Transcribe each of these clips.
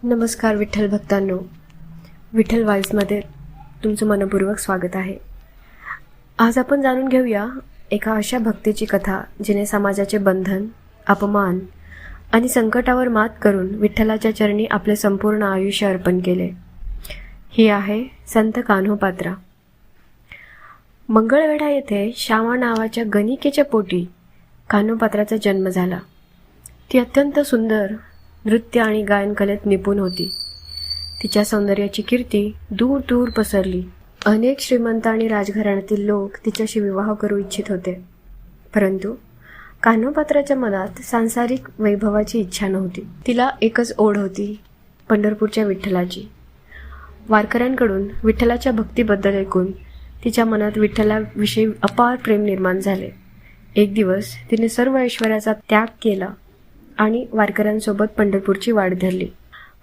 नमस्कार विठ्ठल भक्तांनो, विठ्ठल वाईल्समध्ये तुमचं मनपूर्वक स्वागत आहे. आज आपण जाणून घेऊया एका अशा भक्तीची कथा जिने समाजाचे बंधन, अपमान आणि संकटावर मात करून विठ्ठलाच्या चरणी आपले संपूर्ण आयुष्य अर्पण केले. ही आहे संत कान्होपात्रा. मंगळवेढा येथे श्यामा नावाच्या गणिकेच्या पोटी कान्होपात्राचा जन्म झाला. ती अत्यंत सुंदर नृत्य आणि गायन कलेत निपुण होती. तिच्या सौंदर्याची कीर्ती दूर दूर पसरली. अनेक श्रीमंत आणि राजघराण्यातील लोक तिच्याशी विवाह करू इच्छित होते, परंतु कान्होपात्राच्या मनात सांसारिक वैभवाची इच्छा नव्हती. तिला एकच ओढ होती, पंढरपूरच्या विठ्ठलाची. वारकऱ्यांकडून विठ्ठलाच्या भक्तीबद्दल ऐकून तिच्या मनात विठ्ठलाविषयी अपार प्रेम निर्माण झाले. एक दिवस तिने सर्व ऐश्वर्याचा त्याग केला आणि वारकऱ्यांसोबत पंढरपूरची वाट धरली.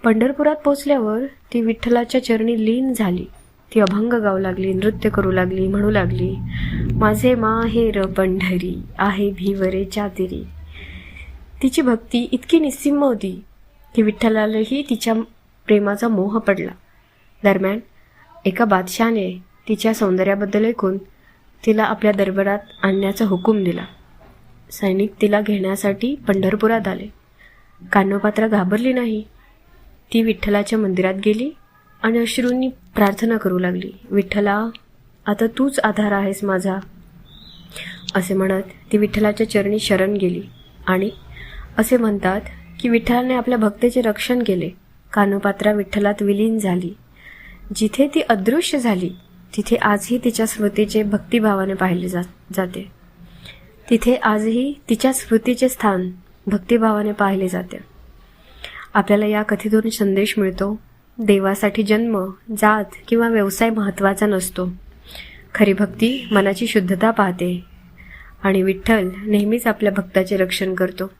पंढरपुरात पोचल्यावर ती विठ्ठलाच्या चरणी लीन झाली. ती अभंग गाऊ लागली, नृत्य करू लागली, म्हणू लागली, माझे माहेर पंढरी आहे भीवरे चातिरी. तिची भक्ती इतकी निस्सीम होती की विठ्ठलालाही तिच्या प्रेमाचा मोह पडला. दरम्यान एका बादशहाने तिच्या सौंदर्याबद्दल ऐकून तिला आपल्या दरबारात आणण्याचा हुकूम दिला. सैनिक तिला घेण्यासाठी पंढरपुरात आले. कान्होपात्रा घाबरली नाही. ती विठ्ठलाच्या मंदिरात गेली आणि अश्रूंनी प्रार्थना करू लागली, विठ्ठला, आता तूच आधार आहेस माझा, असे म्हणत ती विठ्ठलाच्या चरणी शरण गेली. आणि असे म्हणतात की विठ्ठलाने आपल्या भक्तेचे रक्षण केले. कान्होपात्रा विठ्ठलात विलीन झाली. जिथे ती अदृश्य झाली तिथे आजही तिच्या स्मृतीचे भक्तिभावाने पाहिले जाते. तिथे आजही तिच्या स्मृतीचे स्थान भक्तिभावाने पाहिले जाते. आपल्याला या कथेतून संदेश मिळतो, देवासाठी जन्म, जात किंवा व्यवसाय महत्त्वाचा नसतो. खरी भक्ती मनाची शुद्धता पाहते आणि विठ्ठल नेहमीच आपल्या भक्ताचे रक्षण करतो.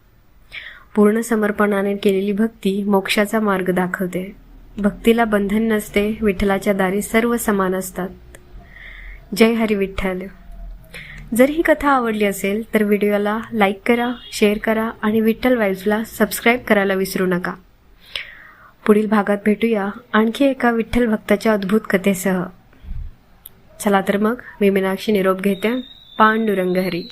पूर्ण समर्पणाने केलेली भक्ती मोक्षाचा मार्ग दाखवते. भक्तीला बंधन नसते. विठ्ठलाच्या दारी सर्व समान असतात. जय हरी विठ्ठल. जर ही कथा आवडली असेल तर व्हिडिओला लाईक करा, शेअर करा आणि विठ्ठल वाईल्सला सबस्क्राईब करायला विसरू नका. पुढील भागात भेटूया आणखी एका विठ्ठल भक्ताच्या अद्भुत कथेसह. चला तर मग, मी मीनाक्षी निरोप घेते. पांडुरंग हरी.